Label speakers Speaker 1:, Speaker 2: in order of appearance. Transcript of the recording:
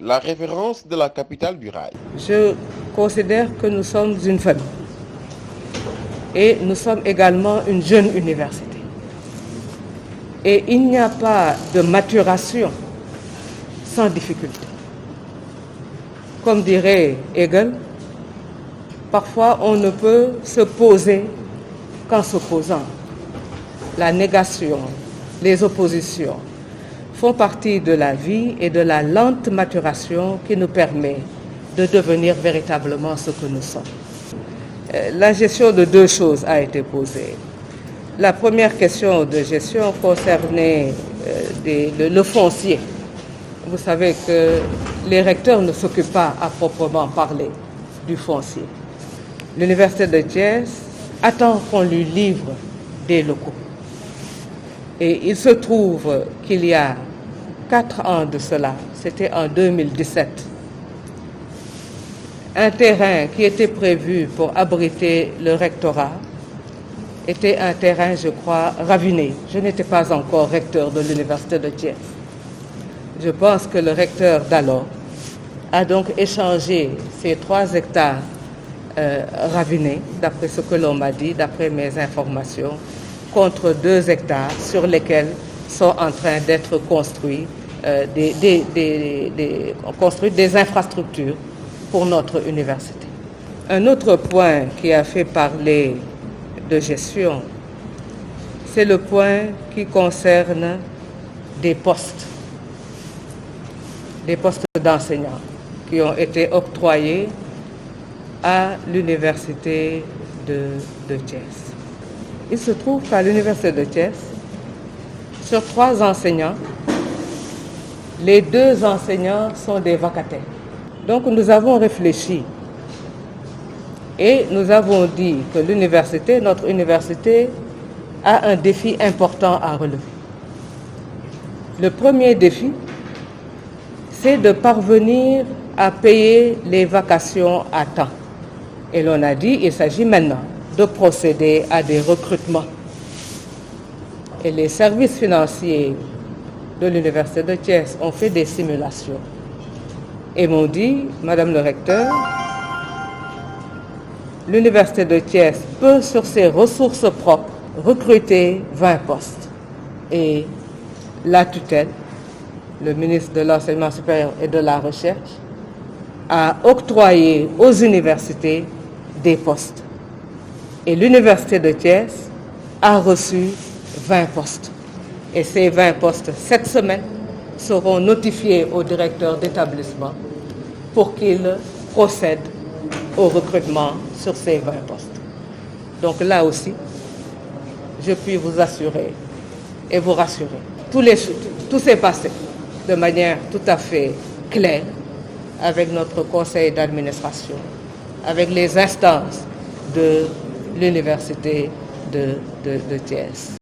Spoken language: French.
Speaker 1: la référence de la capitale du rail.
Speaker 2: Je considère que nous sommes une famille et nous sommes également une jeune université. Et il n'y a pas de maturation sans difficulté. Comme dirait Hegel, parfois on ne peut se poser qu'en s'opposant. La négation, les oppositions font partie de la vie et de la lente maturation qui nous permet de devenir véritablement ce que nous sommes. La gestion de deux choses a été posée. La première question de gestion concernait le foncier. Vous savez que les recteurs ne s'occupent pas à proprement parler du foncier. L'Université de Thiès attend qu'on lui livre des locaux. Et il se trouve qu'il y a 4 ans de cela, c'était en 2017, un terrain qui était prévu pour abriter le rectorat était un terrain, je crois, raviné. Je n'étais pas encore recteur de l'Université de Thiès. Je pense que le recteur d'alors a donc échangé ces 3 hectares ravinés, d'après ce que l'on m'a dit, d'après mes informations, contre 2 hectares sur lesquels sont en train d'être construits des infrastructures pour notre université. Un autre point qui a fait parler de gestion, c'est le point qui concerne des postes d'enseignants qui ont été octroyés à l'université de Thiès. Il se trouve qu'à l'université de Thiès, sur 3 enseignants, les 2 enseignants sont des vacataires. Donc nous avons réfléchi et nous avons dit que notre université, a un défi important à relever. Le premier défi, c'est de parvenir à payer les vacations à temps. Et l'on a dit qu'il s'agit maintenant de procéder à des recrutements. Et les services financiers de l'Université de Thiès ont fait des simulations et m'ont dit, Madame le recteur, l'Université de Thiès peut, sur ses ressources propres, recruter 20 postes. Et la tutelle, le ministre de l'Enseignement supérieur et de la Recherche, a octroyé aux universités des postes. Et l'Université de Thiès a reçu 20 postes. Et ces 20 postes, cette semaine, seront notifiés au directeur d'établissement pour qu'il procède au recrutement sur ces 20 postes. Donc là aussi, je puis vous assurer et vous rassurer. Tout s'est passé de manière tout à fait claire avec notre conseil d'administration, avec les instances de l'université de Thiès.